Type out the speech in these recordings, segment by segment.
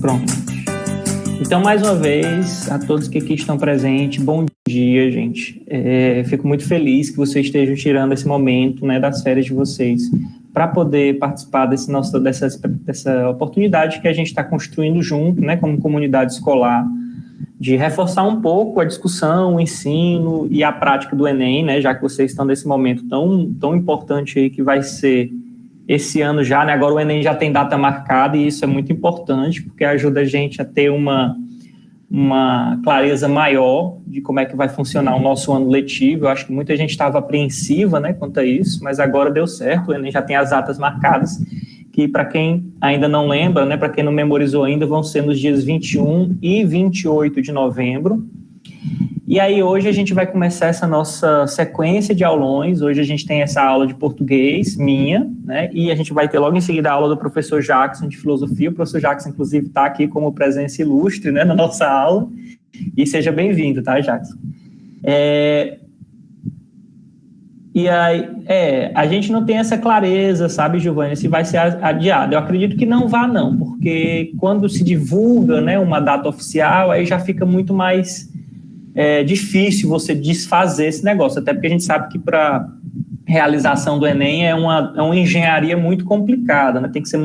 Pronto. Então, mais uma vez, a todos que aqui estão presentes, bom dia, gente. Fico muito feliz que vocês estejam tirando esse momento, né, das férias de vocês para poder participar dessa oportunidade que a gente está construindo junto, né, como comunidade escolar, de reforçar um pouco a discussão, o ensino e a prática do Enem, né, já que vocês estão nesse momento tão importante aí que vai ser esse ano já, né? Agora o Enem já tem data marcada e isso é muito importante, porque ajuda a gente a ter uma clareza maior de como é que vai funcionar o nosso ano letivo. Eu acho que muita gente estava apreensiva, né, quanto a isso, mas agora deu certo, o Enem já tem as datas marcadas, que para quem ainda não lembra, né, para quem não memorizou ainda, vão ser nos dias 21 e 28 de novembro. E aí hoje a gente vai começar essa nossa sequência de aulões. Hoje a gente tem essa aula de português, minha, né? E a gente vai ter logo em seguida a aula do professor Jackson de filosofia. O professor Jackson, inclusive, está aqui como presença ilustre, né, na nossa aula. E seja bem-vindo, tá, Jackson? E aí, a gente não tem essa clareza, sabe, Giovanni, se vai ser adiado. Eu acredito que não vá, não, porque quando se divulga, né, uma data oficial, aí já fica muito mais difícil você desfazer esse negócio, até porque a gente sabe que para realização do Enem é uma engenharia muito complicada, né? Tem que ser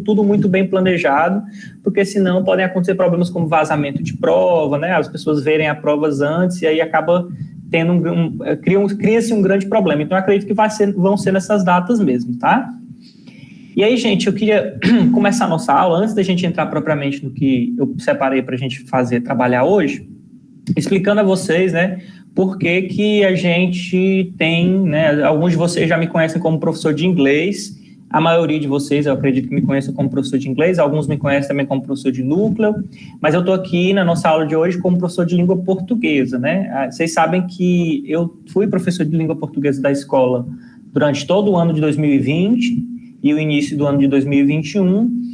tudo muito bem planejado, porque senão podem acontecer problemas como vazamento de prova, né? As pessoas verem as provas antes e aí acaba tendo cria-se um grande problema. Então, eu acredito que vão ser nessas datas mesmo, tá? E aí, gente, eu queria começar a nossa aula, antes da gente entrar propriamente no que eu separei para a gente trabalhar hoje, explicando a vocês, né, por que a gente tem, né, alguns de vocês já me conhecem como professor de inglês, a maioria de vocês, eu acredito que me conheçam como professor de inglês, alguns me conhecem também como professor de núcleo, mas eu estou aqui na nossa aula de hoje como professor de língua portuguesa, né, vocês sabem que eu fui professor de língua portuguesa da escola durante todo o ano de 2020 e o início do ano de 2021,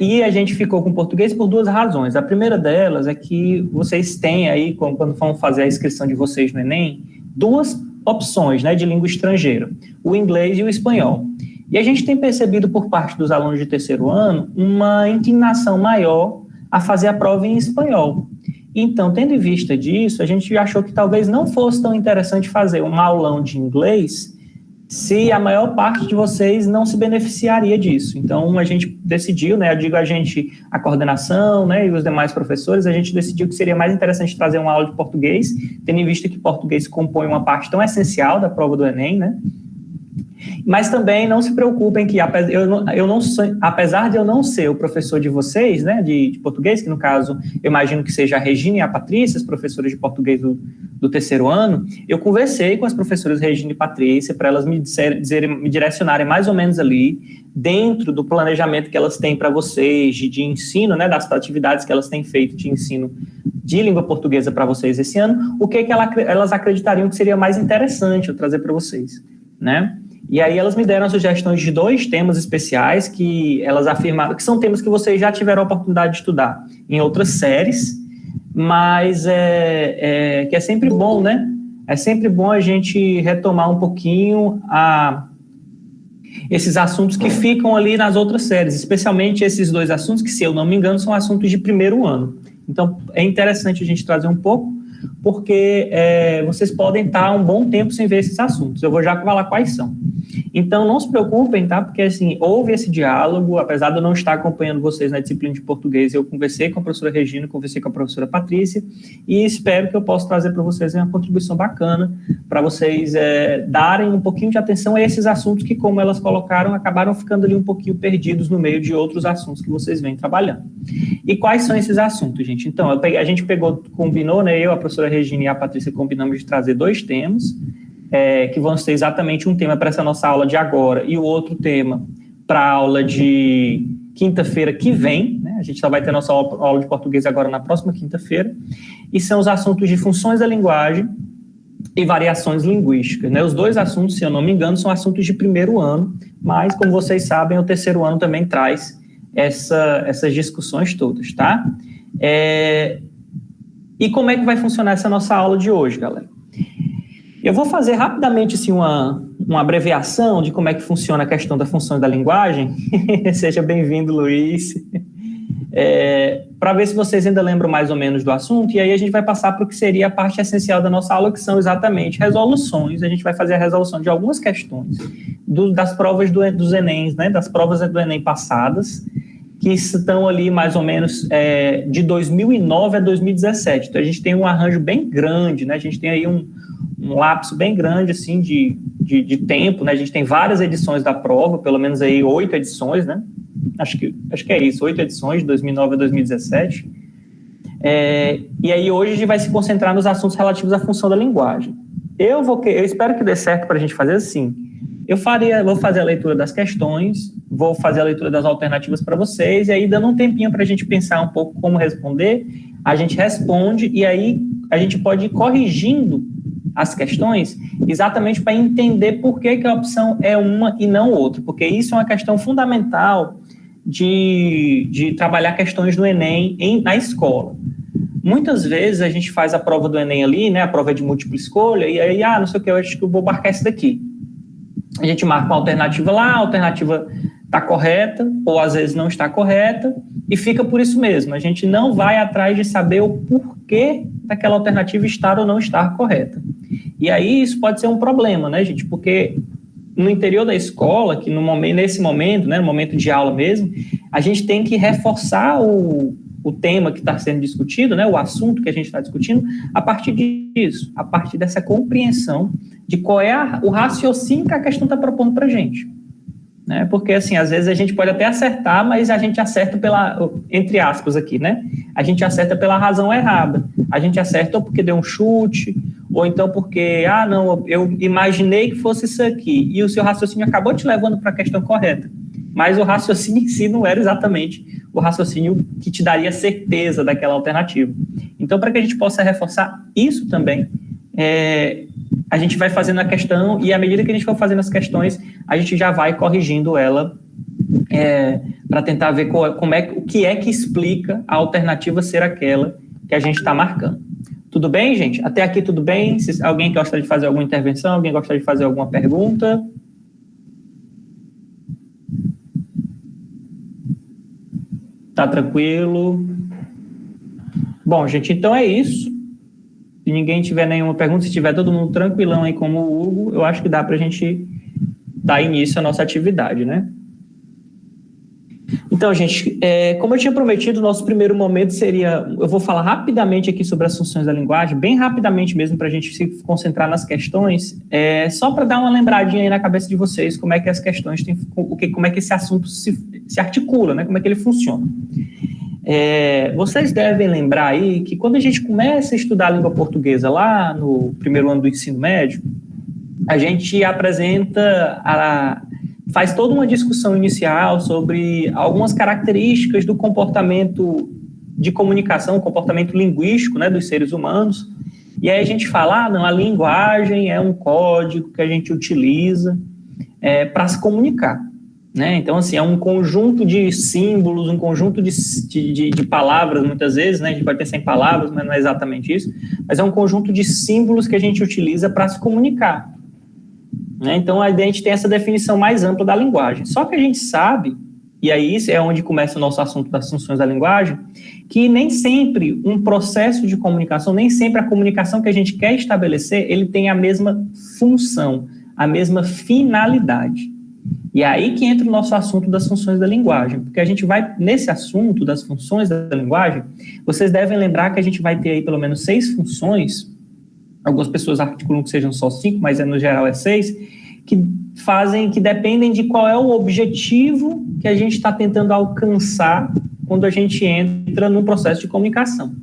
e a gente ficou com português por duas razões. A primeira delas é que vocês têm aí, quando vão fazer a inscrição de vocês no Enem, duas opções, né, de língua estrangeira, o inglês e o espanhol. E a gente tem percebido por parte dos alunos de terceiro ano uma inclinação maior a fazer a prova em espanhol. Então, tendo em vista disso, a gente achou que talvez não fosse tão interessante fazer um aulão de inglês se a maior parte de vocês não se beneficiaria disso. Então, a gente decidiu, né, eu digo a coordenação, né, e os demais professores, a gente decidiu que seria mais interessante trazer uma aula de português, tendo em vista que português compõe uma parte tão essencial da prova do Enem, né, mas também não se preocupem que, apesar de eu não ser o professor de vocês, né, de português, que no caso eu imagino que seja a Regina e a Patrícia, as professoras de português do terceiro ano, eu conversei com as professoras Regina e Patrícia para elas me direcionarem mais ou menos ali, dentro do planejamento que elas têm para vocês, de ensino, né, das atividades que elas têm feito de ensino de língua portuguesa para vocês esse ano, o que elas acreditariam que seria mais interessante eu trazer para vocês, né? E aí elas me deram sugestões de 2 temas especiais que elas afirmaram que são temas que vocês já tiveram a oportunidade de estudar em outras séries, mas que é sempre bom, né? É sempre bom a gente retomar um pouquinho esses assuntos que ficam ali nas outras séries, especialmente esses 2 assuntos que, se eu não me engano, são assuntos de primeiro ano. Então, é interessante a gente trazer um pouco, porque vocês podem estar um bom tempo sem ver esses assuntos. Eu vou já falar quais são. Então, não se preocupem, tá? Porque, assim, houve esse diálogo, apesar de eu não estar acompanhando vocês na disciplina de português, eu conversei com a professora Regina, conversei com a professora Patrícia, e espero que eu possa trazer para vocês uma contribuição bacana, para vocês darem um pouquinho de atenção a esses assuntos que, como elas colocaram, acabaram ficando ali um pouquinho perdidos no meio de outros assuntos que vocês vêm trabalhando. E quais são esses assuntos, gente? Então, a gente combinou, né, eu, a professora Regina e a Patrícia combinamos de trazer 2 temas, que vão ser exatamente um tema para essa nossa aula de agora e o outro tema para a aula de quinta-feira que vem, né? A gente só vai ter nossa aula de português agora na próxima quinta-feira, e são os assuntos de funções da linguagem e variações linguísticas, né? Os 2 assuntos, se eu não me engano, são assuntos de primeiro ano, mas, como vocês sabem, o terceiro ano também traz essas discussões todas, tá? E como é que vai funcionar essa nossa aula de hoje, galera? Eu vou fazer rapidamente assim, uma abreviação de como é que funciona a questão da função da linguagem. Seja bem-vindo, Luiz. para ver se vocês ainda lembram mais ou menos do assunto, e aí a gente vai passar para o que seria a parte essencial da nossa aula, que são exatamente resoluções. A gente vai fazer a resolução de algumas questões das provas dos Enems, né, das provas do Enem passadas, que estão ali mais ou menos de 2009 a 2017. Então, a gente tem um arranjo bem grande, né, a gente tem aí um lapso bem grande, assim, de tempo, né, a gente tem várias edições da prova, pelo menos aí 8 edições, né, acho que é isso, 8 edições, de 2009 a 2017, e aí hoje a gente vai se concentrar nos assuntos relativos à função da linguagem. Eu espero que dê certo para a gente fazer assim. Vou fazer a leitura das questões, vou fazer a leitura das alternativas para vocês, e aí dando um tempinho para a gente pensar um pouco como responder, a gente responde, e aí a gente pode ir corrigindo as questões exatamente para entender por que a opção é uma e não outra, porque isso é uma questão fundamental de trabalhar questões do Enem na escola. Muitas vezes a gente faz a prova do Enem ali, né, a prova de múltipla escolha, e aí, não sei o que, eu acho que eu vou marcar esse daqui. A gente marca uma alternativa lá, a alternativa está correta, ou às vezes não está correta, e fica por isso mesmo. A gente não vai atrás de saber o porquê daquela alternativa estar ou não estar correta. E aí isso pode ser um problema, né, gente? Porque no interior da escola, que nesse momento, né, no momento de aula mesmo, a gente tem que reforçar o tema que está sendo discutido, né, o assunto que a gente está discutindo, a partir disso, a partir dessa compreensão de qual é o raciocínio que a questão está propondo para a gente. Né? Porque, assim, às vezes a gente pode até acertar, mas a gente acerta entre aspas aqui, né? A gente acerta pela razão errada. A gente acerta ou porque deu um chute, ou então porque, não, eu imaginei que fosse isso aqui, e o seu raciocínio acabou te levando para a questão correta. Mas o raciocínio em si não era exatamente o raciocínio que te daria certeza daquela alternativa. Então, para que a gente possa reforçar isso também, a gente vai fazendo a questão, e à medida que a gente for fazendo as questões, a gente já vai corrigindo ela para tentar ver o que é que explica a alternativa ser aquela que a gente está marcando. Tudo bem, gente? Até aqui tudo bem? Se alguém gosta de fazer alguma intervenção, alguém gosta de fazer alguma pergunta? Tá tranquilo? Bom, gente, então é isso. Se ninguém tiver nenhuma pergunta, se tiver todo mundo tranquilão aí como o Hugo, eu acho que dá para a gente dar início à nossa atividade, né? Então, gente, como eu tinha prometido, o nosso primeiro momento seria... Eu vou falar rapidamente aqui sobre as funções da linguagem, bem rapidamente mesmo, para a gente se concentrar nas questões, só para dar uma lembradinha aí na cabeça de vocês, como é que as questões têm... Como é que esse assunto se articula, né? Como é que ele funciona. Vocês devem lembrar aí que quando a gente começa a estudar a língua portuguesa lá no primeiro ano do ensino médio, a gente faz toda uma discussão inicial sobre algumas características do comportamento de comunicação, comportamento linguístico, né, dos seres humanos, e aí a gente fala, a linguagem é um código que a gente utiliza para se comunicar. Né? Então, assim, é um conjunto de símbolos, um conjunto de palavras, muitas vezes, né? A gente pode pensar em palavras, mas não é exatamente isso, mas é um conjunto de símbolos que a gente utiliza para se comunicar. Né? Então, a gente tem essa definição mais ampla da linguagem. Só que a gente sabe, e aí isso é onde começa o nosso assunto das funções da linguagem, que nem sempre um processo de comunicação, nem sempre a comunicação que a gente quer estabelecer, ele tem a mesma função, a mesma finalidade. E aí que entra o nosso assunto das funções da linguagem, porque a gente vai, nesse assunto das funções da linguagem, vocês devem lembrar que a gente vai ter aí pelo menos 6 funções, algumas pessoas articulam que sejam só 5, mas no geral é 6, que dependem de qual é o objetivo que a gente está tentando alcançar quando a gente entra num processo de comunicação,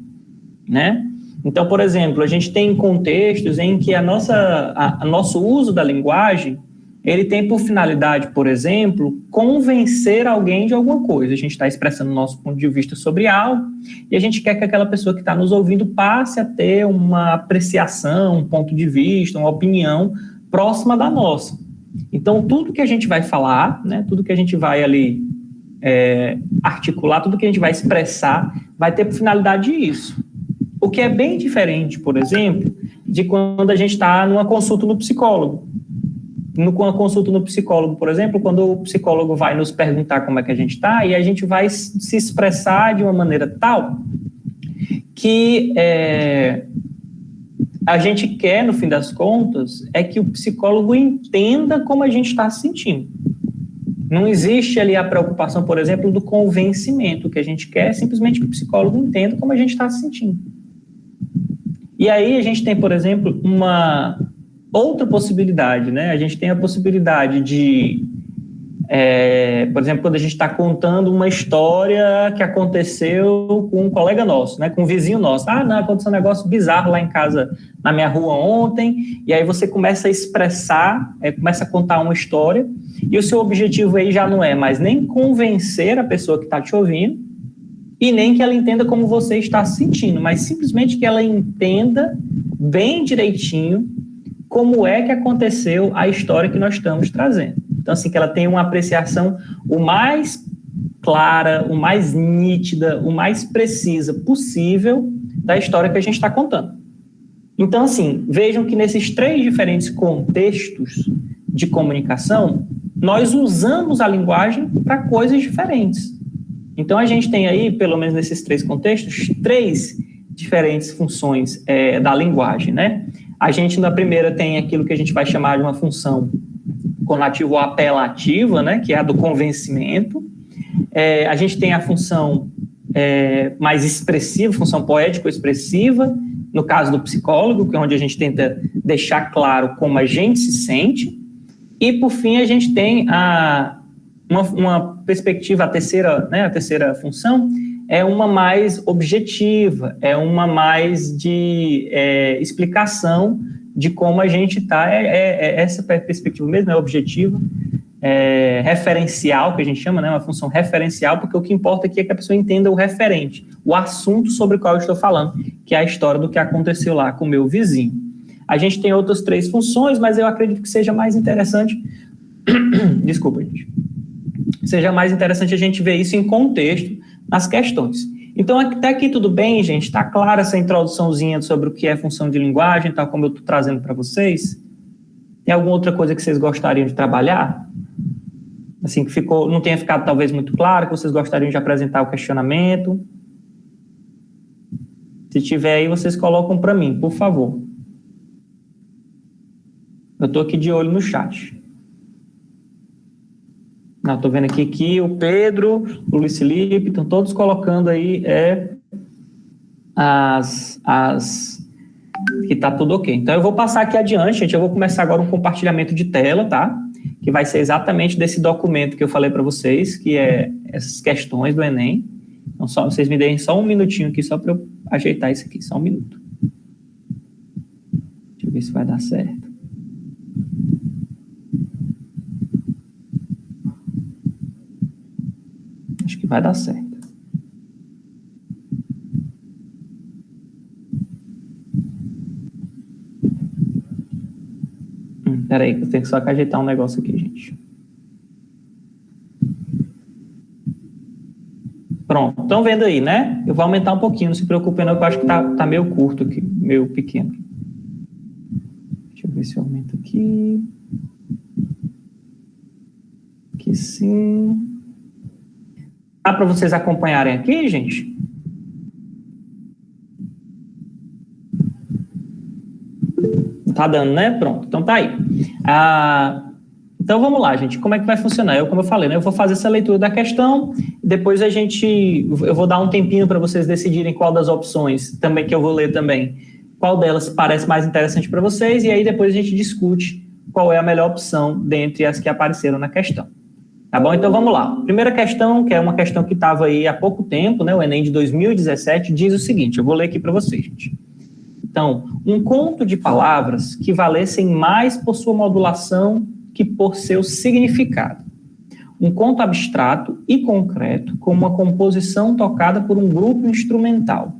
né? Então, por exemplo, a gente tem contextos em que nosso uso da linguagem, ele tem por finalidade, por exemplo, convencer alguém de alguma coisa. A gente está expressando o nosso ponto de vista sobre algo e a gente quer que aquela pessoa que está nos ouvindo passe a ter uma apreciação, um ponto de vista, uma opinião próxima da nossa. Então, tudo que a gente vai falar, né, tudo que a gente vai ali articular, tudo que a gente vai expressar, vai ter por finalidade isso. O que é bem diferente, por exemplo, de quando a gente está numa consulta no psicólogo. com a consulta no psicólogo, por exemplo, quando o psicólogo vai nos perguntar como é que a gente está, e a gente vai se expressar de uma maneira tal que a gente quer, no fim das contas, é que o psicólogo entenda como a gente está se sentindo. Não existe ali a preocupação, por exemplo, do convencimento. O que a gente quer é simplesmente que o psicólogo entenda como a gente está se sentindo. E aí a gente tem, por exemplo, uma outra possibilidade, né? A gente tem a possibilidade de, por exemplo, quando a gente está contando uma história que aconteceu com um colega nosso, né? Com um vizinho nosso. Não, aconteceu um negócio bizarro lá em casa, na minha rua ontem, e aí você começa a expressar, começa a contar uma história, e o seu objetivo aí já não é mais nem convencer a pessoa que está te ouvindo, e nem que ela entenda como você está se sentindo, mas simplesmente que ela entenda bem direitinho como é que aconteceu a história que nós estamos trazendo. Então, assim, que ela tenha uma apreciação o mais clara, o mais nítida, o mais precisa possível da história que a gente está contando. Então, assim, vejam que nesses 3 diferentes contextos de comunicação, nós usamos a linguagem para coisas diferentes. Então, a gente tem aí, pelo menos nesses 3 contextos, 3 diferentes funções da linguagem, né? A gente, na primeira, tem aquilo que a gente vai chamar de uma função conativa ou apelativa, né? Que é a do convencimento. A gente tem a função mais expressiva, função poético-expressiva, no caso do psicólogo, que é onde a gente tenta deixar claro como a gente se sente. E, por fim, a gente tem uma perspectiva, a terceira função, é uma mais objetiva, é uma mais de explicação de como a gente está, essa perspectiva mesmo, é objetiva, referencial, que a gente chama, né, uma função referencial, porque o que importa aqui é que a pessoa entenda o referente, o assunto sobre o qual eu estou falando, que é a história do que aconteceu lá com o meu vizinho. A gente tem outras 3 funções, mas eu acredito que seja mais interessante, desculpa, gente, seja mais interessante a gente ver isso em contexto, nas questões. Então, até aqui tudo bem, gente? Está clara essa introduçãozinha sobre o que é função de linguagem, tal como eu estou trazendo para vocês? Tem alguma outra coisa que vocês gostariam de trabalhar? Assim, que não tenha ficado talvez muito claro, que vocês gostariam de apresentar o questionamento? Se tiver aí, vocês colocam para mim, por favor. Eu estou aqui de olho no chat. Estou vendo aqui o Pedro, o Luiz Felipe, estão todos colocando aí que está tudo ok. Então, eu vou passar aqui adiante, gente. Eu vou começar agora um compartilhamento de tela, tá? Que vai ser exatamente desse documento que eu falei para vocês, que é essas questões do Enem. Então, vocês me deem só um minutinho aqui, só para eu ajeitar isso aqui, só um minuto. Deixa eu ver se vai dar certo. Acho que vai dar certo. Peraí, que eu tenho só que ajeitar um negócio aqui, gente. Pronto, estão vendo aí, né? Eu vou aumentar um pouquinho, não se preocupem não, que eu acho que tá meio curto aqui, meio pequeno. Deixa eu ver se eu aumento aqui. Aqui sim. Dá para vocês acompanharem aqui, gente? Não tá dando, né? Pronto, então tá aí. Então vamos lá, gente. Como é que vai funcionar? Como eu falei, né? Eu vou fazer essa leitura da questão, depois eu vou dar um tempinho para vocês decidirem qual das opções, também que eu vou ler também, qual delas parece mais interessante para vocês, e aí depois a gente discute qual é a melhor opção dentre as que apareceram na questão. Tá bom? Então vamos lá. Primeira questão, que é uma questão que estava aí há pouco tempo, né? O Enem de 2017, diz o seguinte, eu vou ler aqui para vocês, gente. Então, um conto de palavras que valessem mais por sua modulação que por seu significado. Um conto abstrato e concreto com uma composição tocada por um grupo instrumental.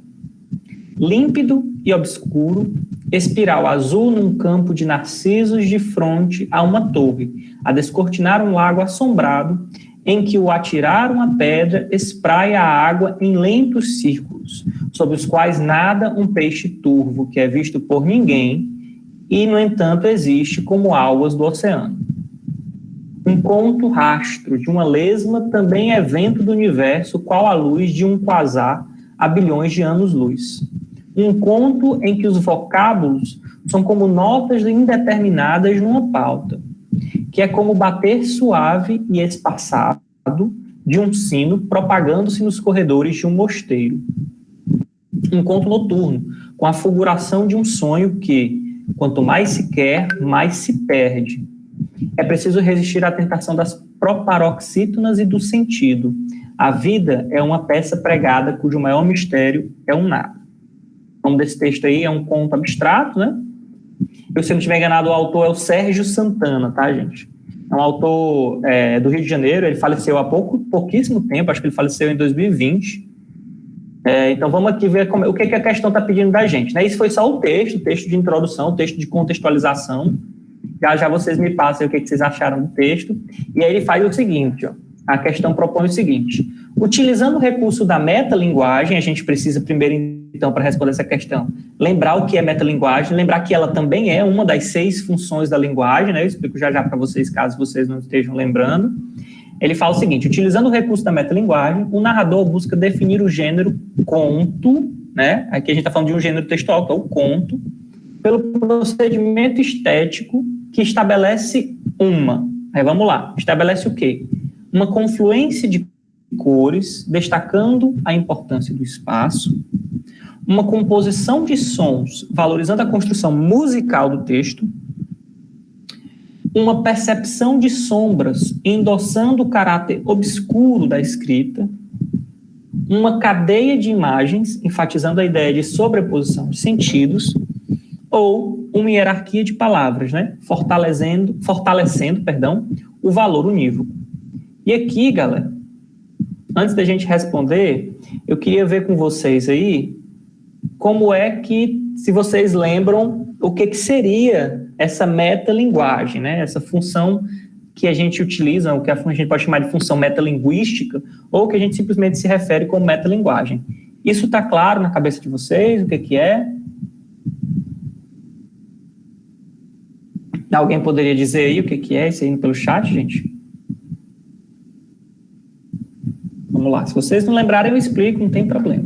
Límpido e obscuro, espiral azul num campo de narcisos de fronte a uma torre, a descortinar um lago assombrado, em que o atirar uma pedra espraia a água em lentos círculos, sobre os quais nada um peixe turvo, que é visto por ninguém, e, no entanto, existe como algas do oceano. Um conto rastro de uma lesma também é vento do universo, qual a luz de um quasar a bilhões de anos-luz. Um conto em que os vocábulos são como notas indeterminadas numa pauta, que é como bater suave e espaçado de um sino propagando-se nos corredores de um mosteiro. Um conto noturno, com a fulguração de um sonho que, quanto mais se quer, mais se perde. É preciso resistir à tentação das proparoxítonas e do sentido. A vida é uma peça pregada cujo maior mistério é um nada. O nome desse texto aí é um conto abstrato, né? Eu, se não estiver enganado, o autor é o Sérgio Santana, tá, gente? É um autor do Rio de Janeiro, ele faleceu há pouquíssimo tempo, acho que ele faleceu em 2020. Então vamos aqui ver o que a questão está pedindo da gente, né? Isso foi só o texto de introdução, o texto de contextualização. Já vocês me passem o que vocês acharam do texto. E aí ele faz o seguinte, ó. A questão propõe o seguinte: utilizando o recurso da metalinguagem, a gente precisa primeiro, então, para responder essa questão, lembrar o que é metalinguagem, lembrar que ela também é uma das 6 funções da linguagem, né? Eu explico já para vocês, caso vocês não estejam lembrando. Ele fala o seguinte: utilizando o recurso da metalinguagem, o narrador busca definir o gênero conto, né? Aqui a gente está falando de um gênero textual, que é o conto, pelo procedimento estético que estabelece aí vamos lá, estabelece o quê? Uma confluência de cores, destacando a importância do espaço, uma composição de sons, valorizando a construção musical do texto, uma percepção de sombras, endossando o caráter obscuro da escrita, uma cadeia de imagens, enfatizando a ideia de sobreposição de sentidos, ou uma hierarquia de palavras, né? Fortalecendo, o valor unívoco. E aqui, galera, antes da gente responder, eu queria ver com vocês aí como é que, se vocês lembram, o que seria essa metalinguagem, né? Essa função que a gente utiliza, o que a gente pode chamar de função metalinguística, ou que a gente simplesmente se refere como metalinguagem. Isso está claro na cabeça de vocês, o que é? Alguém poderia dizer aí o que é isso aí pelo chat, gente? Vamos lá. Se vocês não lembrarem, eu explico, não tem problema.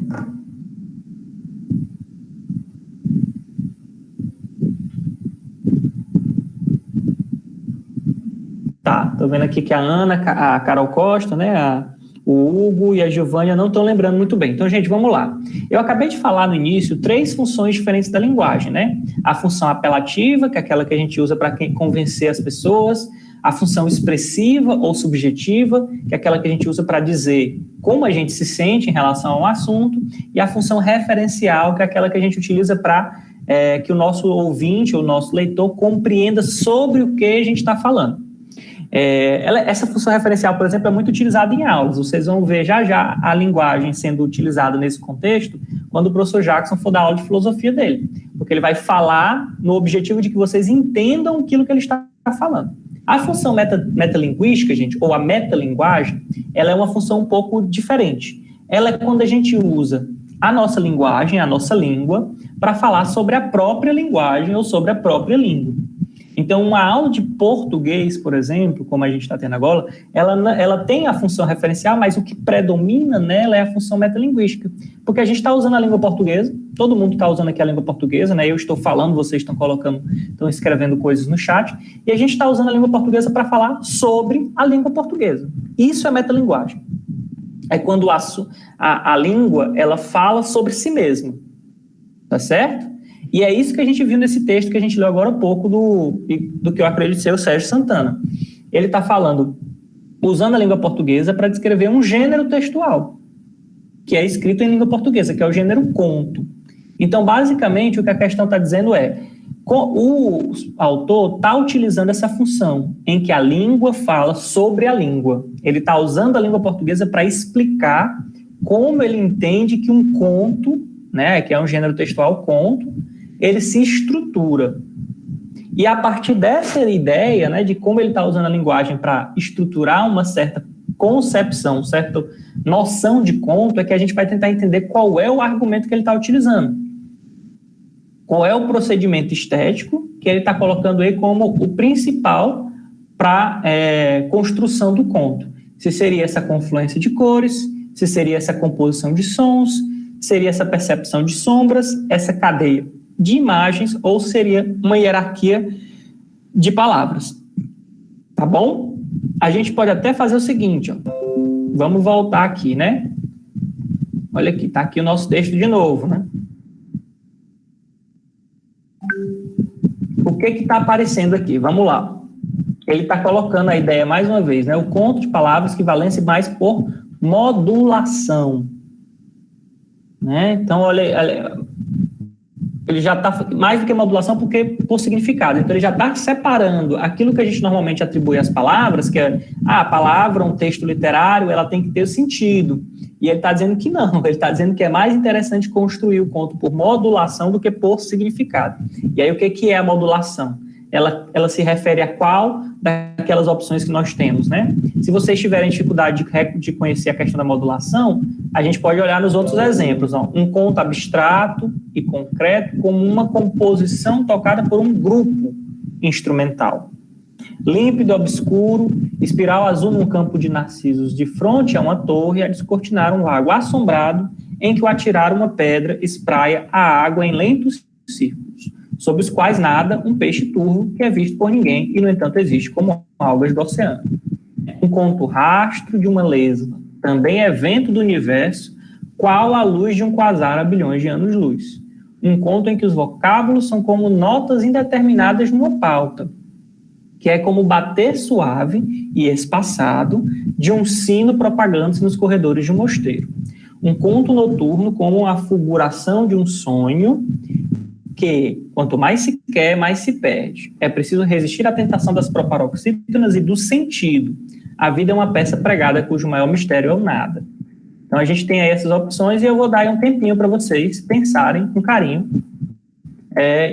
Tá, tô vendo aqui que a Ana, a Carol Costa, né, o Hugo e a Giovânia não estão lembrando muito bem. Então, gente, vamos lá. Eu acabei de falar no início 3 funções diferentes da linguagem, né? A função apelativa, que é aquela que a gente usa para convencer as pessoas, a função expressiva ou subjetiva, que é aquela que a gente usa para dizer como a gente se sente em relação ao assunto, e a função referencial, que é aquela que a gente utiliza para que o nosso ouvinte, o nosso leitor, compreenda sobre o que a gente está falando. Essa função referencial, por exemplo, é muito utilizada em aulas. Vocês vão ver já a linguagem sendo utilizada nesse contexto quando o professor Jackson for dar aula de filosofia dele, porque ele vai falar no objetivo de que vocês entendam aquilo que ele está falando. A função metalinguística, gente, ou a metalinguagem, ela é uma função um pouco diferente. Ela é quando a gente usa a nossa linguagem, a nossa língua, para falar sobre a própria linguagem ou sobre a própria língua. Então, uma aula de português, por exemplo, como a gente está tendo agora, ela tem a função referencial, mas o que predomina nela é a função metalinguística. Porque a gente está usando a língua portuguesa, todo mundo está usando aqui a língua portuguesa, né? Eu estou falando, vocês estão escrevendo coisas no chat, e a gente está usando a língua portuguesa para falar sobre a língua portuguesa. Isso é metalinguagem. É quando a língua, ela fala sobre si mesma. Tá certo? E é isso que a gente viu nesse texto que a gente leu agora há pouco do que eu acredito ser o Sérgio Santana. Ele está falando, usando a língua portuguesa para descrever um gênero textual, que é escrito em língua portuguesa, que é o gênero conto. Então, basicamente, o que a questão está dizendo é, o autor está utilizando essa função em que a língua fala sobre a língua. Ele está usando a língua portuguesa para explicar como ele entende que um conto, né, que é um gênero textual, conto, ele se estrutura. E a partir dessa ideia, né, de como ele está usando a linguagem para estruturar uma certa concepção, certa noção de conto, é que a gente vai tentar entender qual é o argumento que ele está utilizando. qual é o procedimento estético que ele está colocando aí como o principal para construção do conto. Se seria essa confluência de cores, se seria essa composição de sons, seria essa percepção de sombras, essa cadeia de imagens, ou seria uma hierarquia de palavras. Tá bom? A gente pode até fazer o seguinte, ó. Vamos voltar aqui, né? Olha aqui, tá aqui o nosso texto de novo, né? O que está aparecendo aqui? Vamos lá. Ele está colocando a ideia, mais uma vez, né? O conto de palavras que valem-se mais por modulação. Né? Então, olha, ele já está, mais do que modulação, porque por significado. Então, ele já está separando aquilo que a gente normalmente atribui às palavras, que é, a palavra, um texto literário, ela tem que ter o sentido. E ele está dizendo que não, ele está dizendo que é mais interessante construir o conto por modulação do que por significado. E aí, o que é a modulação? Ela se refere a qual daquelas opções que nós temos, né? Se vocês tiverem dificuldade de conhecer a questão da modulação, a gente pode olhar nos outros exemplos. Ó. Um conto abstrato e concreto como uma composição tocada por um grupo instrumental. Límpido, obscuro, espiral azul num campo de narcisos de frente a uma torre a descortinar um lago assombrado em que o atirar uma pedra espraia a água em lentos círculos, sob os quais nada um peixe turvo que é visto por ninguém e, no entanto, existe como algas do oceano. Um conto rastro de uma lesma, também evento do universo, qual a luz de um quasar a bilhões de anos-luz. Um conto em que os vocábulos são como notas indeterminadas numa pauta, que é como bater suave e espaçado de um sino propagando-se nos corredores de um mosteiro. Um conto noturno como a fulguração de um sonho que, quanto mais se quer, mais se perde. É preciso resistir à tentação das proparoxítonas e do sentido. A vida é uma peça pregada cujo maior mistério é o nada. Então, a gente tem aí essas opções e eu vou dar aí um tempinho para vocês pensarem com carinho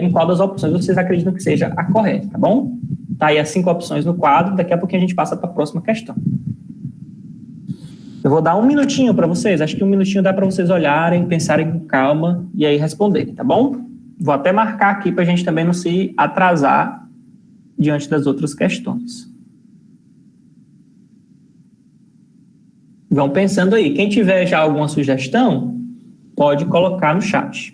em qual das opções vocês acreditam que seja a correta, tá bom? Tá aí as 5 opções no quadro, daqui a pouquinho a gente passa para a próxima questão. Eu vou dar um minutinho para vocês, acho que um minutinho dá para vocês olharem, pensarem com calma e aí responderem, tá bom? Vou até marcar aqui para a gente também não se atrasar diante das outras questões. Vão pensando aí. Quem tiver já alguma sugestão, pode colocar no chat.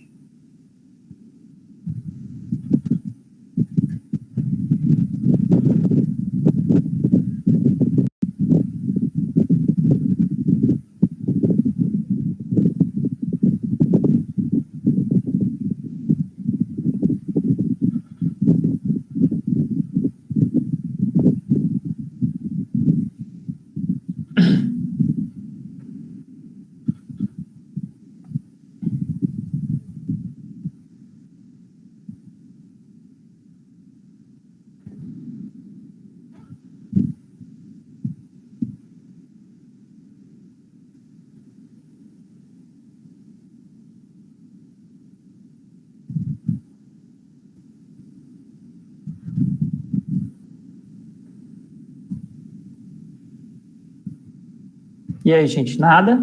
E aí, gente, nada?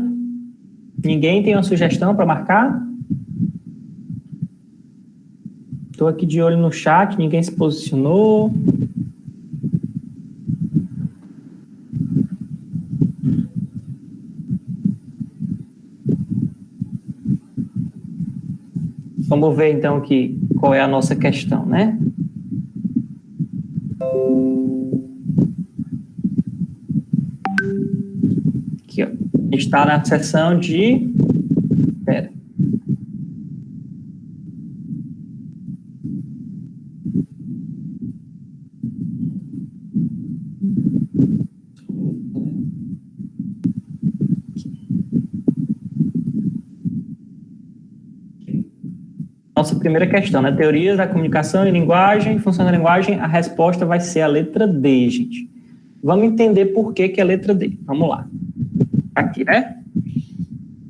Ninguém tem uma sugestão para marcar? Estou aqui de olho no chat, ninguém se posicionou. Vamos ver, então, aqui qual é a nossa questão, né? Aqui, ó. A gente está na seção de... Pera. Nossa primeira questão, né? Teorias da comunicação e linguagem, função da linguagem, a resposta vai ser a letra D, gente. Vamos entender por que é a letra D. Vamos lá. Aqui, né?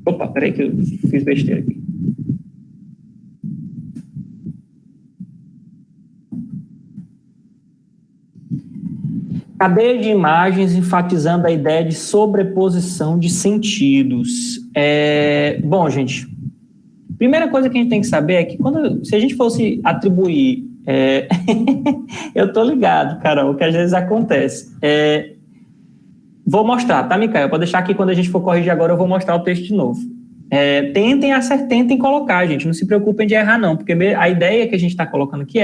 Opa, peraí que eu fiz besteira aqui. Cadeia de imagens enfatizando a ideia de sobreposição de sentidos. Bom, gente, Primeira coisa que a gente tem que saber é que se a gente fosse atribuir... eu tô ligado, Carol, que às vezes acontece. Vou mostrar, tá, Micael? Pode deixar aqui, quando a gente for corrigir agora, eu vou mostrar o texto de novo. Tentem colocar, gente, não se preocupem de errar não, porque a ideia que a gente está colocando aqui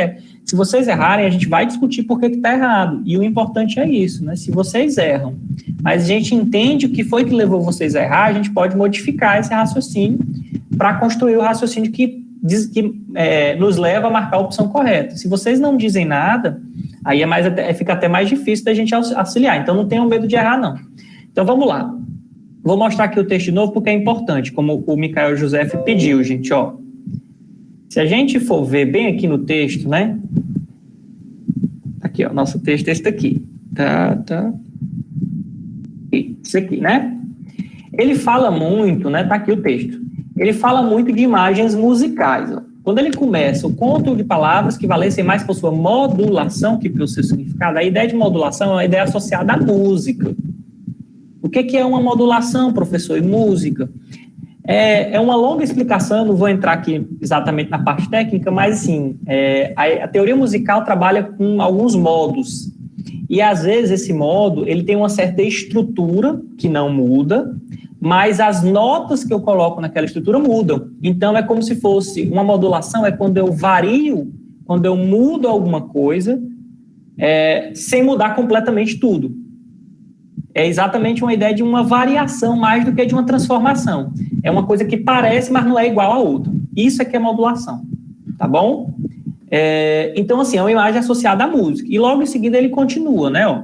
se vocês errarem, a gente vai discutir por que está errado, e o importante é isso, né? Se vocês erram, mas a gente entende o que foi que levou vocês a errar, a gente pode modificar esse raciocínio para construir o raciocínio que nos leva a marcar a opção correta. Se vocês não dizem nada, aí fica até mais difícil da gente auxiliar, então não tenham medo de errar não. Então vamos lá. Vou mostrar aqui o texto de novo porque é importante, como o Micael José pediu, gente, ó. Se a gente for ver bem aqui no texto, né? Aqui, ó, nosso texto é esse daqui. Tá. Isso aqui, né? Ele fala muito, né? Tá aqui o texto. Ele fala muito de imagens musicais, ó. Quando ele começa o conto de palavras que valessem mais por sua modulação que pelo seu significado, a ideia de modulação é uma ideia associada à música. O que é uma modulação, professor, e música? É uma longa explicação, não vou entrar aqui exatamente na parte técnica, mas, assim, a teoria musical trabalha com alguns modos. E, às vezes, esse modo, ele tem uma certa estrutura que não muda, mas as notas que eu coloco naquela estrutura mudam. Então, é como se fosse uma modulação, quando eu vario, quando eu mudo alguma coisa, sem mudar completamente tudo. É exatamente uma ideia de uma variação mais do que de uma transformação. É uma coisa que parece, mas não é igual a outra. Isso é que é modulação, tá bom? Então, assim, é uma imagem associada à música. E logo em seguida ele continua, né? Ó,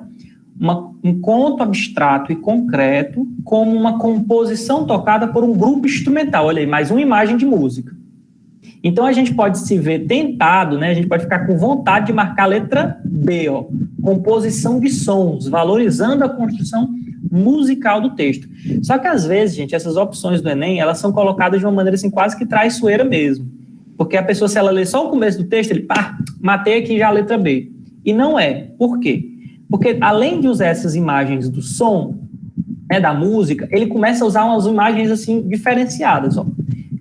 um conto abstrato e concreto como uma composição tocada por um grupo instrumental. Olha aí, mais uma imagem de música. Então, a gente pode se ver tentado, né? A gente pode ficar com vontade de marcar a letra B, ó, composição de sons, valorizando a construção musical do texto. Só que, às vezes, gente, essas opções do Enem, elas são colocadas de uma maneira, assim, quase que traiçoeira mesmo. Porque a pessoa, se ela lê só o começo do texto, matei aqui já a letra B. E não é. Por quê? Porque, além de usar essas imagens do som, né, da música, ele começa a usar umas imagens, assim, diferenciadas, ó.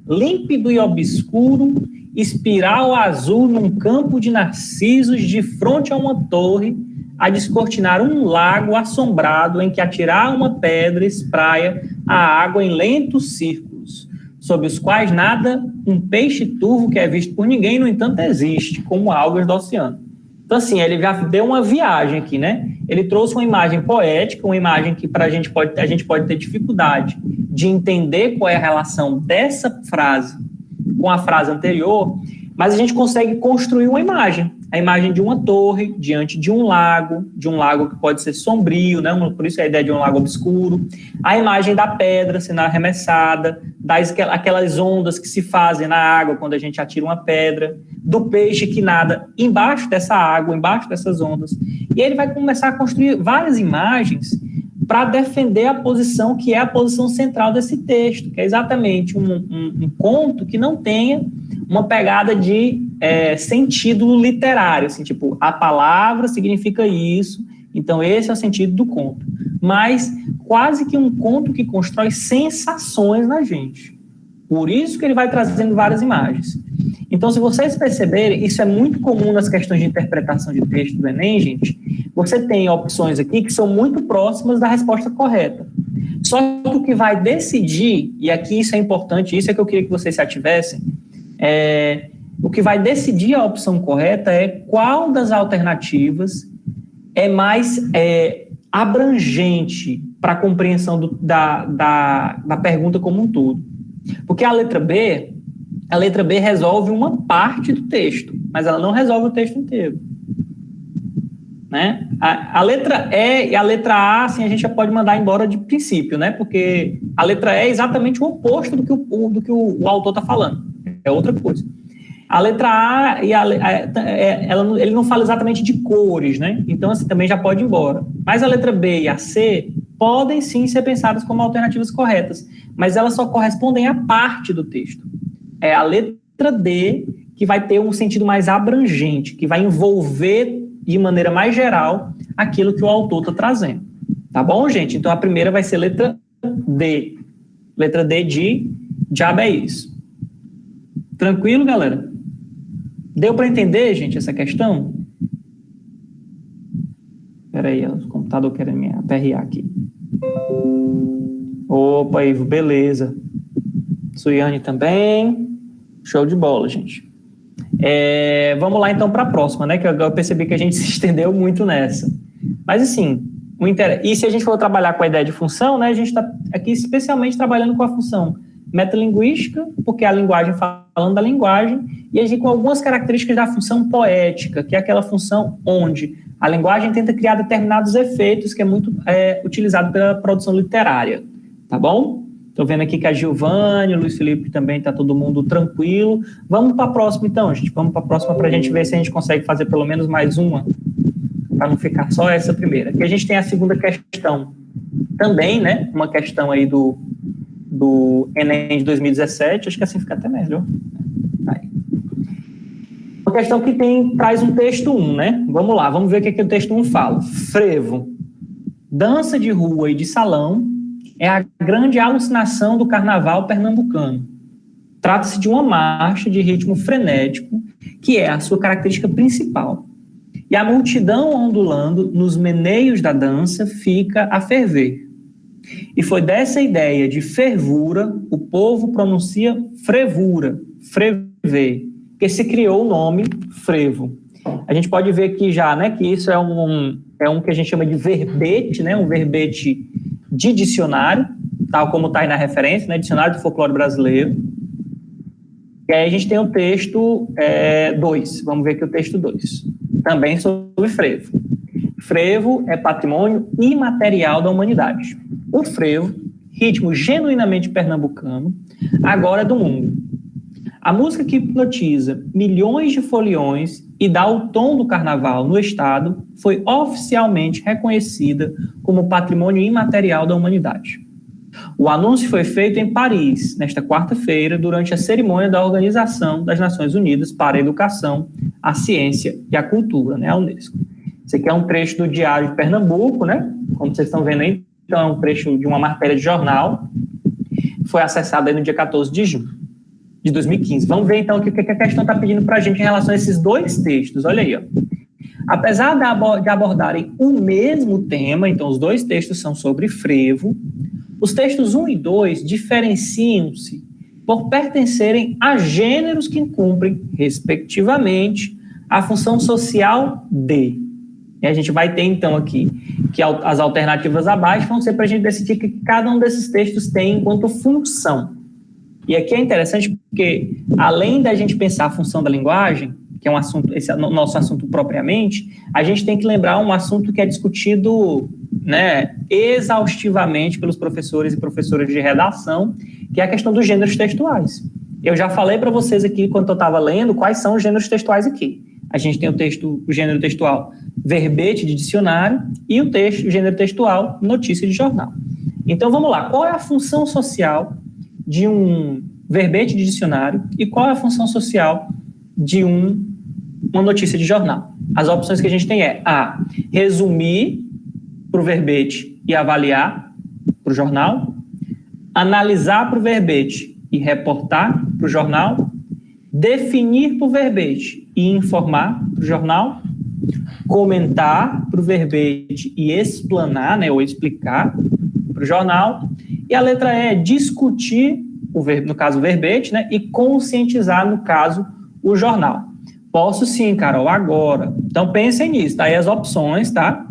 Límpido e obscuro, espiral azul num campo de narcisos de frente a uma torre, a descortinar um lago assombrado em que atirar uma pedra espraia a água em lentos círculos, sob os quais nada um peixe turvo que é visto por ninguém, no entanto, existe, como algas do oceano. Então, assim, ele já deu uma viagem aqui, né? Ele trouxe uma imagem poética, uma imagem que a gente pode ter dificuldade de entender qual é a relação dessa frase com a frase anterior, mas a gente consegue construir uma imagem. A imagem de uma torre diante de um lago que pode ser sombrio, né? Por isso a ideia de um lago obscuro. A imagem da pedra sendo arremessada, aquelas ondas que se fazem na água quando a gente atira uma pedra, do peixe que nada embaixo dessa água, embaixo dessas ondas. E ele vai começar a construir várias imagens para defender a posição que é a posição central desse texto, que é exatamente um conto que não tenha uma pegada de sentido literário, assim, tipo, a palavra significa isso, então esse é o sentido do conto. Mas quase que um conto que constrói sensações na gente. Por isso que ele vai trazendo várias imagens. Então, se vocês perceberem, isso é muito comum nas questões de interpretação de texto do Enem, gente. Você tem opções aqui que são muito próximas da resposta correta. Só que o que vai decidir, e aqui isso é importante, isso é que eu queria que vocês se ativessem, o que vai decidir a opção correta é qual das alternativas é mais abrangente para a compreensão da pergunta como um todo. Porque a letra B resolve uma parte do texto, mas ela não resolve o texto inteiro. Né? A letra E e a letra A, assim, a gente já pode mandar embora de princípio, né? Porque a letra E é exatamente o oposto do que o autor está falando. É outra coisa. A letra A, ele não fala exatamente de cores, né? Então, assim, também já pode ir embora. Mas a letra B e a C podem, sim, ser pensadas como alternativas corretas, mas elas só correspondem à parte do texto. É a letra D que vai ter um sentido mais abrangente, que vai envolver de maneira mais geral aquilo que o autor está trazendo. Tá bom, gente? Então, a primeira vai ser letra D. Letra D de diabo é isso. Tranquilo, galera? Deu para entender, gente, essa questão? Espera aí, o computador querendo me aperrear aqui. Opa, Ivo, beleza. Suiane também. Show de bola, gente. Vamos lá, então, para a próxima, né? Que eu percebi que a gente se estendeu muito nessa. Mas, assim, e se a gente for trabalhar com a ideia de função, né? A gente está aqui especialmente trabalhando com a função metalinguística, porque é a linguagem falando da linguagem, e a gente com algumas características da função poética, que é aquela função onde a linguagem tenta criar determinados efeitos, que é muito utilizado pela produção literária, tá bom? Estou vendo aqui que a Giovanni, o Luiz Felipe também, está todo mundo tranquilo. Vamos para a próxima, então, gente. Vamos para a próxima para a gente ver se a gente consegue fazer pelo menos mais uma, para não ficar só essa primeira. Aqui a gente tem a segunda questão também, né? Uma questão aí do Enem de 2017, acho que assim fica até melhor. Aí. Uma questão que traz um texto 1, né? Vamos lá, vamos ver o que o texto 1 fala. Frevo. Dança de rua e de salão é a grande alucinação do carnaval pernambucano. Trata-se de uma marcha de ritmo frenético, que é a sua característica principal. E a multidão ondulando nos meneios da dança fica a ferver. E foi dessa ideia de fervura, o povo pronuncia frevura, frever, que se criou o nome frevo. A gente pode ver aqui já, né, que isso é um que a gente chama de verbete, né, um verbete de dicionário, tal como está aí na referência, né, Dicionário do Folclore Brasileiro. E aí a gente tem o texto 2, vamos ver aqui o texto 2, também sobre frevo. Frevo é patrimônio imaterial da humanidade. O frevo, ritmo genuinamente pernambucano, agora é do mundo. A música que hipnotiza milhões de foliões e dá o tom do carnaval no estado foi oficialmente reconhecida como patrimônio imaterial da humanidade. O anúncio foi feito em Paris, nesta quarta-feira, durante a cerimônia da Organização das Nações Unidas para a Educação, a Ciência e a Cultura, né, a Unesco. Esse aqui é um trecho do Diário de Pernambuco, né, como vocês estão vendo aí, então é um trecho de uma matéria de jornal, foi acessado aí no dia 14 de junho de 2015. Vamos ver, então, o que a questão está pedindo para a gente em relação a esses dois textos. Olha aí, ó. Apesar de abordarem o mesmo tema, então os dois textos são sobre frevo, os textos 1 e 2 diferenciam-se por pertencerem a gêneros que cumprem, respectivamente, a função social de. E a gente vai ter, então, aqui, que as alternativas abaixo vão ser para a gente decidir o que cada um desses textos tem enquanto função. E aqui é interessante porque, além da gente pensar a função da linguagem, que é um assunto, esse é o nosso assunto propriamente, a gente tem que lembrar um assunto que é discutido, né, exaustivamente pelos professores e professoras de redação, que é a questão dos gêneros textuais. Eu já falei para vocês aqui, quando eu estava lendo, quais são os gêneros textuais aqui. A gente tem o gênero textual verbete de dicionário e o gênero textual notícia de jornal. Então, vamos lá. Qual é a função social de um verbete de dicionário e qual é a função social de uma notícia de jornal? As opções que a gente tem é A, resumir para o verbete e avaliar para o jornal, analisar para o verbete e reportar para o jornal, definir para o verbete e informar para o jornal, comentar para o verbete e explanar, né, ou explicar para o jornal, e a letra E é discutir, no caso o verbete, né, e conscientizar, no caso, o jornal. Posso sim, Carol, agora. Então pensem nisso, tá aí as opções, tá?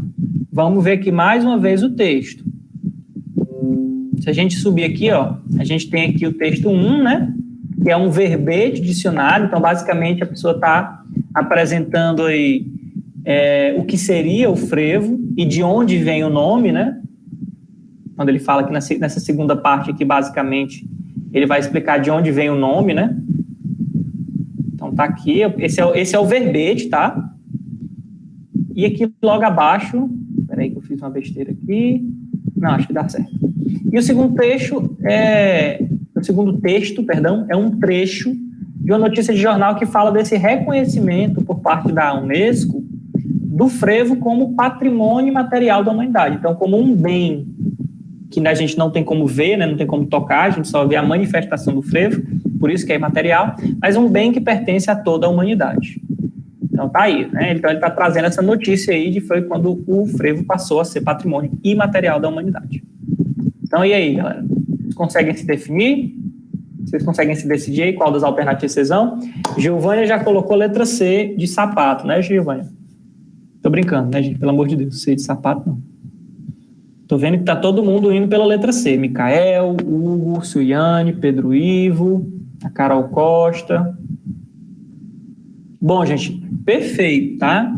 Vamos ver aqui mais uma vez o texto. Se a gente subir aqui, ó, a gente tem aqui o texto 1, né, que é um verbete dicionário, então basicamente a pessoa está apresentando aí o que seria o frevo e de onde vem o nome, né? Quando ele fala que nessa segunda parte aqui, basicamente, ele vai explicar de onde vem o nome, né? Então tá aqui, esse é o verbete, tá? E aqui logo abaixo, peraí que eu fiz uma besteira aqui, não, acho que dá certo. E o segundo texto é um trecho de uma notícia de jornal que fala desse reconhecimento por parte da Unesco do frevo como patrimônio material da humanidade. Então, como um bem que a gente não tem como ver, né, não tem como tocar, a gente só vê a manifestação do frevo, por isso que é imaterial, mas um bem que pertence a toda a humanidade. Então tá aí, né? Então ele está trazendo essa notícia aí de foi quando o frevo passou a ser patrimônio imaterial da humanidade. Então e aí, galera? Vocês conseguem se definir? Vocês conseguem se decidir aí qual das alternativas vocês vão? Giovânia já colocou letra C de sapato, né, Giovânia? Tô brincando, né, gente? Pelo amor de Deus, C de sapato não. Tô vendo que tá todo mundo indo pela letra C. Micael, Hugo, Suiane, Pedro Ivo, a Carol Costa. Bom, gente, perfeito, tá?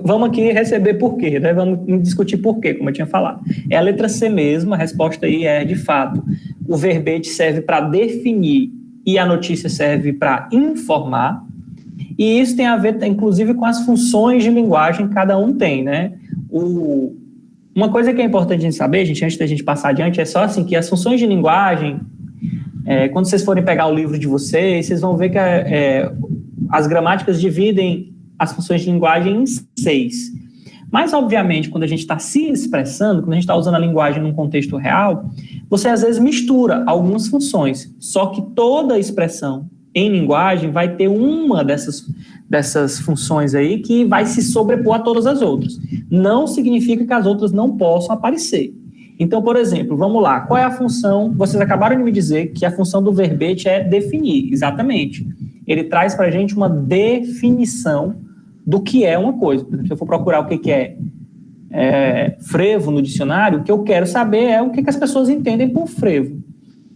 Vamos aqui receber por quê, né? Vamos discutir por quê, como eu tinha falado. É a letra C mesmo, a resposta aí é, de fato, o verbete serve para definir e a notícia serve para informar. E isso tem a ver, inclusive, com as funções de linguagem que cada um tem, né? Uma coisa que é importante a gente saber, gente, antes da gente passar adiante, é só assim, que as funções de linguagem, quando vocês forem pegar o livro de vocês vão ver que as gramáticas dividem as funções de linguagem em 6. Mas, obviamente, quando a gente está se expressando, quando a gente está usando a linguagem num contexto real, você às vezes mistura algumas funções, só que toda expressão em linguagem vai ter uma dessas funções aí que vai se sobrepor a todas as outras. Não significa que as outras não possam aparecer. Então, por exemplo, vamos lá, qual é a função? Vocês acabaram de me dizer que a função do verbete é definir, exatamente. Ele traz para a gente uma definição do que é uma coisa. Se eu for procurar o que é frevo no dicionário, o que eu quero saber é o que as pessoas entendem por frevo.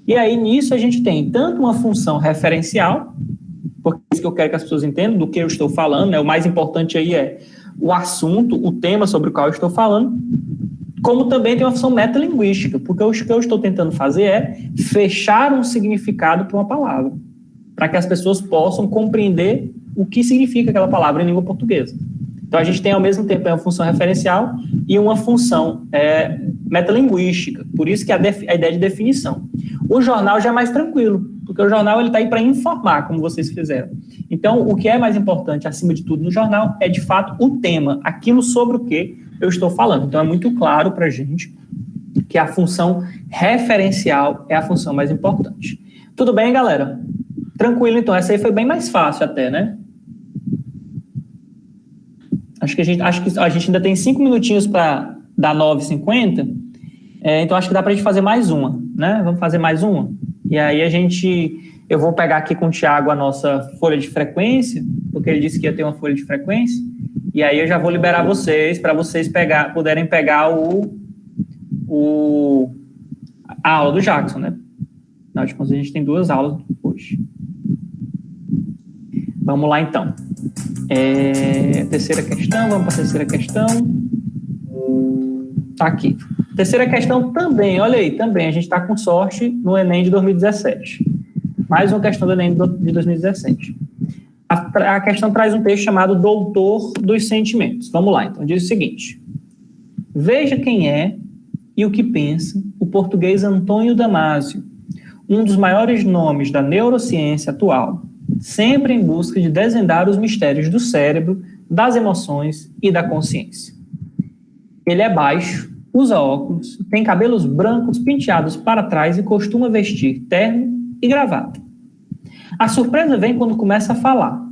E aí, nisso, a gente tem tanto uma função referencial, porque é isso que eu quero que as pessoas entendam do que eu estou falando, né? O mais importante aí é o assunto, o tema sobre o qual eu estou falando, como também tem uma função metalinguística, porque o que eu estou tentando fazer é fechar um significado para uma palavra, para que as pessoas possam compreender o que significa aquela palavra em língua portuguesa. Então, a gente tem, ao mesmo tempo, uma função referencial e uma função metalinguística, por isso que a ideia de definição. O jornal já é mais tranquilo, porque o jornal está aí para informar, como vocês fizeram. Então, o que é mais importante, acima de tudo, no jornal é, de fato, o tema, aquilo sobre o que eu estou falando. Então, é muito claro para a gente que a função referencial é a função mais importante. Tudo bem, galera? Tranquilo, então. Essa aí foi bem mais fácil até, né? Acho que a gente ainda tem 5 minutinhos para dar 9h50, então acho que dá para a gente fazer mais uma, né? Vamos fazer mais uma? E aí eu vou pegar aqui com o Thiago a nossa folha de frequência, porque ele disse que ia ter uma folha de frequência, e aí eu já vou liberar vocês, para vocês puderem pegar a aula do Jackson, né? Afinal de contas, a gente tem 2 aulas hoje. Vamos lá, então. Terceira questão, vamos para a terceira questão. Tá aqui. Terceira questão também, olha aí, também a gente está com sorte no Enem de 2017. Mais uma questão do Enem de 2017. A questão traz um texto chamado Doutor dos Sentimentos. Vamos lá, então, diz o seguinte. Veja quem é e o que pensa o português Antônio Damasio, um dos maiores nomes da neurociência atual, sempre em busca de desvendar os mistérios do cérebro, das emoções e da consciência. Ele é baixo, usa óculos, tem cabelos brancos penteados para trás e costuma vestir terno e gravata. A surpresa vem quando começa a falar.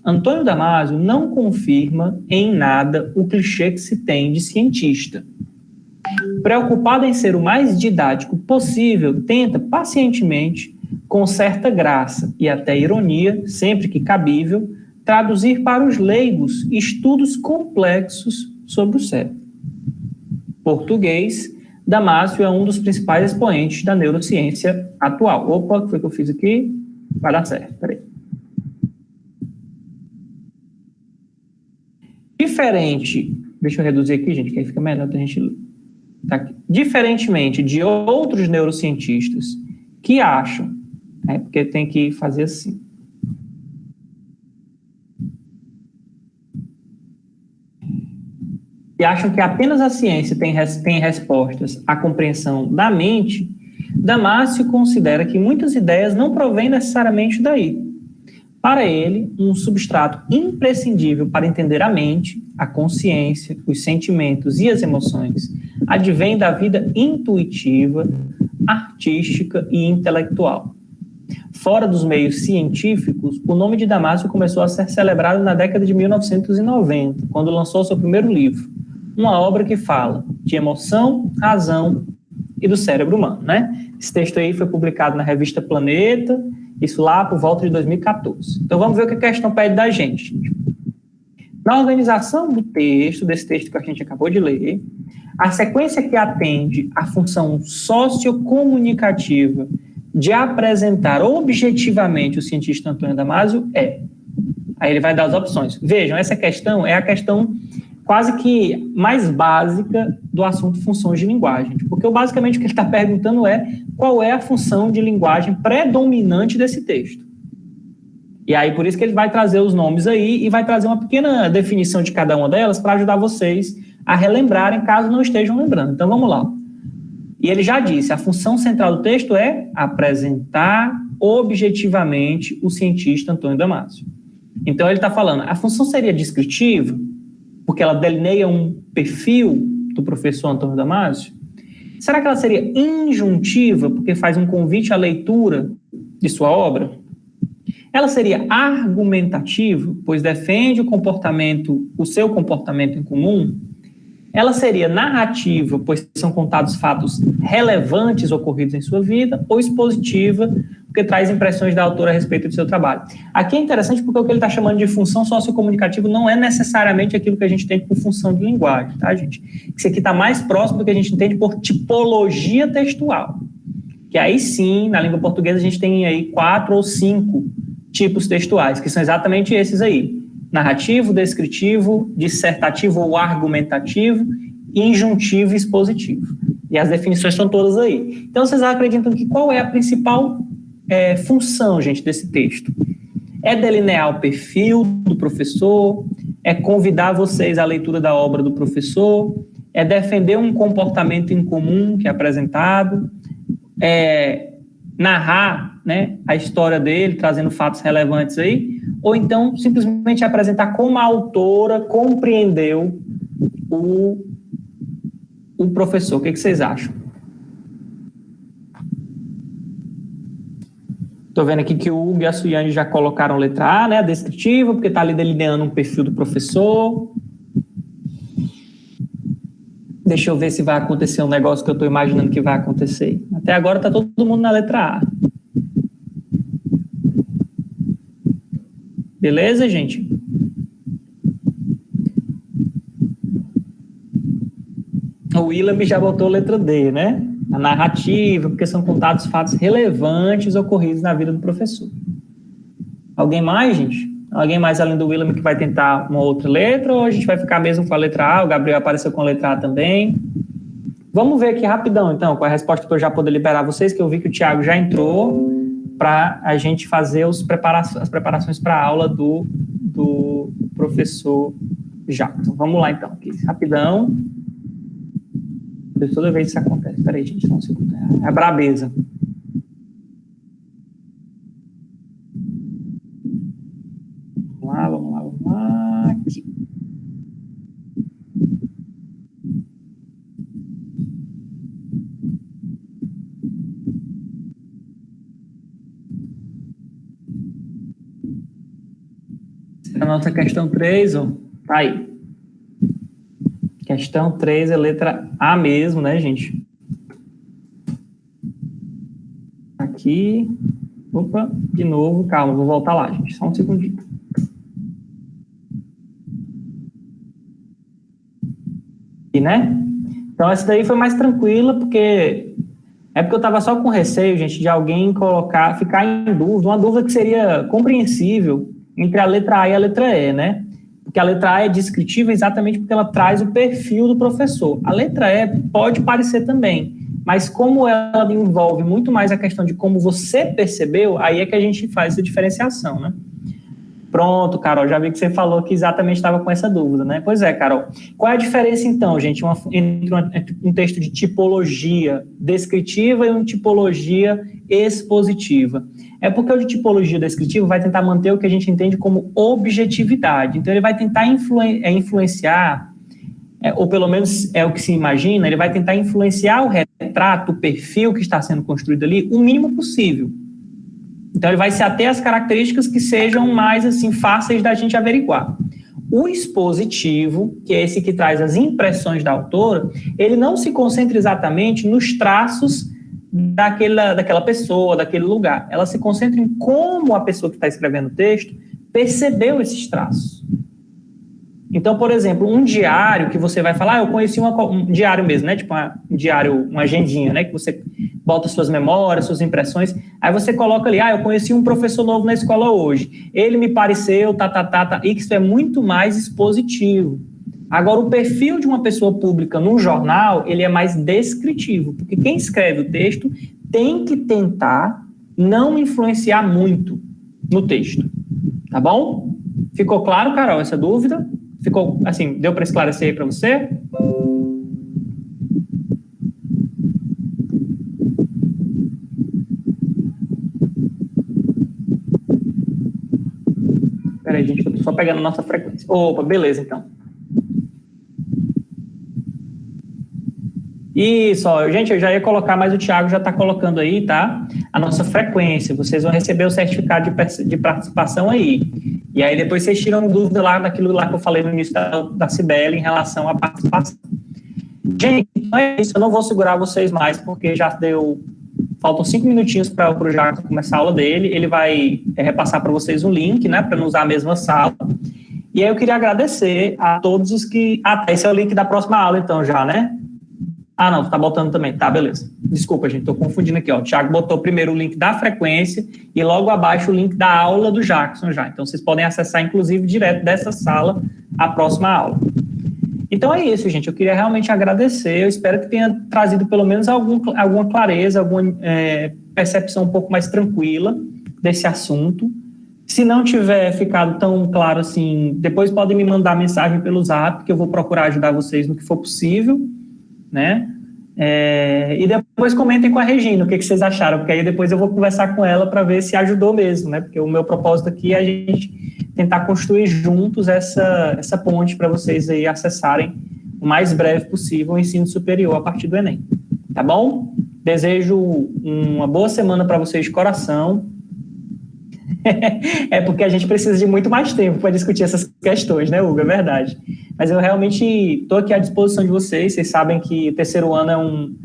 Antônio Damasio não confirma em nada o clichê que se tem de cientista. Preocupado em ser o mais didático possível, tenta pacientemente, com certa graça e até ironia, sempre que cabível, traduzir para os leigos estudos complexos sobre o cérebro. Português, Damasio é um dos principais expoentes da neurociência atual. Opa, o que foi que eu fiz aqui? Vai dar certo, peraí. Diferente, deixa eu reduzir aqui, gente, que aí fica melhor da gente ler. Tá aqui. Diferentemente de outros neurocientistas que acham, porque tem que fazer assim. E acham que apenas a ciência tem respostas à compreensão da mente, Damasio considera que muitas ideias não provêm necessariamente daí. Para ele, um substrato imprescindível para entender a mente, a consciência, os sentimentos e as emoções advém da vida intuitiva, artística e intelectual. fora dos meios científicos, o nome de Damásio começou a ser celebrado na década de 1990, quando lançou seu primeiro livro, uma obra que fala de emoção, razão e do cérebro humano, né? Esse texto aí foi publicado na revista Planeta, isso lá por volta de 2014. Então vamos ver o que a questão pede da gente. Na organização do texto, desse texto que a gente acabou de ler, a sequência que atende à função sociocomunicativa de apresentar objetivamente o cientista Antônio Damásio é... Aí ele vai dar as opções. Vejam, essa questão é a questão quase que mais básica do assunto funções de linguagem, porque basicamente o que ele está perguntando é qual é a função de linguagem predominante desse texto. E aí, por isso que ele vai trazer os nomes aí e vai trazer uma pequena definição de cada uma delas para ajudar vocês a relembrarem, caso não estejam lembrando. Então, vamos lá. E ele já disse, a função central do texto é apresentar objetivamente o cientista Antônio Damásio. Então, ele está falando, a função seria descritiva, porque ela delineia um perfil do professor Antônio Damásio? Será que ela seria injuntiva, porque faz um convite à leitura de sua obra? Ela seria argumentativa, pois defende o seu comportamento em comum? Ela seria narrativa, pois são contados fatos relevantes ocorridos em sua vida? Ou expositiva, porque traz impressões da autora a respeito do seu trabalho? Aqui é interessante porque o que ele está chamando de função sociocomunicativa não é necessariamente aquilo que a gente tem por função de linguagem, tá, gente? Isso aqui está mais próximo do que a gente entende por tipologia textual. Que aí sim, na língua portuguesa, a gente tem aí 4 ou 5 tipos textuais, que são exatamente esses aí: narrativo, descritivo, dissertativo ou argumentativo, injuntivo e expositivo. E as definições são todas aí. Então, vocês acreditam que qual é a principal função, gente, desse texto? É delinear o perfil do professor, é convidar vocês à leitura da obra do professor, é defender um comportamento em comum que é apresentado, é narrar, né, a história dele, trazendo fatos relevantes aí, ou então simplesmente apresentar como a autora compreendeu o professor. O que vocês acham? Estou vendo aqui que o Hugo e a Suyane já colocaram letra A, né, a descritiva, porque está ali delineando um perfil do professor. Deixa eu ver se vai acontecer um negócio que eu estou imaginando que vai acontecer. Até agora está todo mundo na letra A. Beleza, gente? O Willam já botou letra D, né? A narrativa, porque são contados fatos relevantes ocorridos na vida do professor. Alguém mais, gente? Alguém mais além do Willam que vai tentar uma outra letra, ou a gente vai ficar mesmo com a letra A? O Gabriel apareceu com a letra A também. Vamos ver aqui rapidão, então, com a resposta para eu já poder liberar vocês, que eu vi que o Thiago já entrou, para a gente fazer as preparações para a aula do professor Jacques. Então, vamos lá, então, aqui, rapidão. Toda vez isso acontece. Espera aí, gente, não se segundo. É a brabeza. Vamos lá. Aqui. A nossa questão 3, ó, tá aí. Questão 3 é letra A mesmo, né, gente? Aqui. Opa, de novo, calma, vou voltar lá, gente. Só um segundinho. E, né? Então, essa daí foi mais tranquila, porque eu estava só com receio, gente, de alguém ficar em dúvida, uma dúvida que seria compreensível entre a letra A e a letra E, né? Porque a letra A é descritiva exatamente porque ela traz o perfil do professor. A letra E pode parecer também, mas como ela envolve muito mais a questão de como você percebeu, aí é que a gente faz essa diferenciação, né? Pronto, Carol, já vi que você falou que exatamente estava com essa dúvida, né? Pois é, Carol. Qual é a diferença, então, gente, entre um texto de tipologia descritiva e uma tipologia expositiva? É porque o de tipologia descritiva vai tentar manter o que a gente entende como objetividade. Então, ele vai tentar influenciar, ou pelo menos é o que se imagina, ele vai tentar influenciar o retrato, o perfil que está sendo construído ali, o mínimo possível. Então, ele vai se ater às características que sejam mais, assim, fáceis da gente averiguar. O expositivo, que é esse que traz as impressões da autora, ele não se concentra exatamente nos traços daquela pessoa, daquele lugar. Ela se concentra em como a pessoa que está escrevendo o texto percebeu esses traços. Então, por exemplo, um diário que você vai falar, eu conheci um diário mesmo, né? Tipo um diário, uma agendinha, né? Que você bota suas memórias, suas impressões, aí você coloca ali, eu conheci um professor novo na escola hoje, ele me pareceu, isso é muito mais expositivo. Agora, o perfil de uma pessoa pública num jornal, ele é mais descritivo, porque quem escreve o texto tem que tentar não influenciar muito no texto, tá bom? Ficou claro, Carol, essa dúvida? Ficou, assim, deu para esclarecer aí para você? Peraí, gente, eu tô só pegando a nossa frequência. Opa, beleza, então. Isso, ó, gente, eu já ia colocar, mas o Thiago já está colocando aí, tá? A nossa frequência. Vocês vão receber o certificado de participação aí. E aí depois vocês tiram dúvida lá daquilo lá que eu falei no início da Cibele em relação à participação. Gente, então é isso. Eu não vou segurar vocês mais, porque já deu... Faltam 5 minutinhos para o Jackson começar a aula dele. Ele vai repassar para vocês um link, né? Para não usar a mesma sala. E aí eu queria agradecer a todos os que... esse é o link da próxima aula, então, já, né? Não, tá botando também. Tá, beleza. Desculpa, gente, tô confundindo aqui, ó. O Thiago botou primeiro o link da frequência e logo abaixo o link da aula do Jackson já. Então, vocês podem acessar, inclusive, direto dessa sala a próxima aula. Então, é isso, gente. Eu queria realmente agradecer. Eu espero que tenha trazido pelo menos alguma clareza, alguma percepção um pouco mais tranquila desse assunto. Se não tiver ficado tão claro assim, depois podem me mandar mensagem pelo Zap, que eu vou procurar ajudar vocês no que for possível, né? E depois comentem com a Regina o que vocês acharam, porque aí depois eu vou conversar com ela para ver se ajudou mesmo, né? Porque o meu propósito aqui é a gente tentar construir juntos essa ponte para vocês aí acessarem o mais breve possível o ensino superior a partir do Enem, tá bom? Desejo uma boa semana para vocês de coração. É porque a gente precisa de muito mais tempo para discutir essas questões, né, Hugo? É verdade. Mas eu realmente estou aqui à disposição de vocês. Vocês sabem que o terceiro ano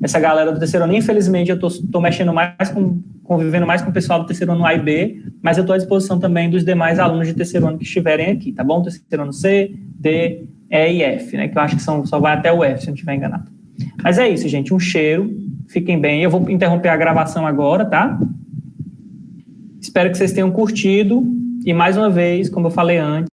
essa galera do terceiro ano, infelizmente, eu estou mexendo mais convivendo mais com o pessoal do terceiro ano A e B, mas eu estou à disposição também dos demais alunos de terceiro ano que estiverem aqui, tá bom? Terceiro ano C, D, E e F, né? Que eu acho que só vai até o F, se eu não estiver enganado. Mas é isso, gente. Um cheiro. Fiquem bem. Eu vou interromper a gravação agora, tá? Espero que vocês tenham curtido. E, mais uma vez, como eu falei antes,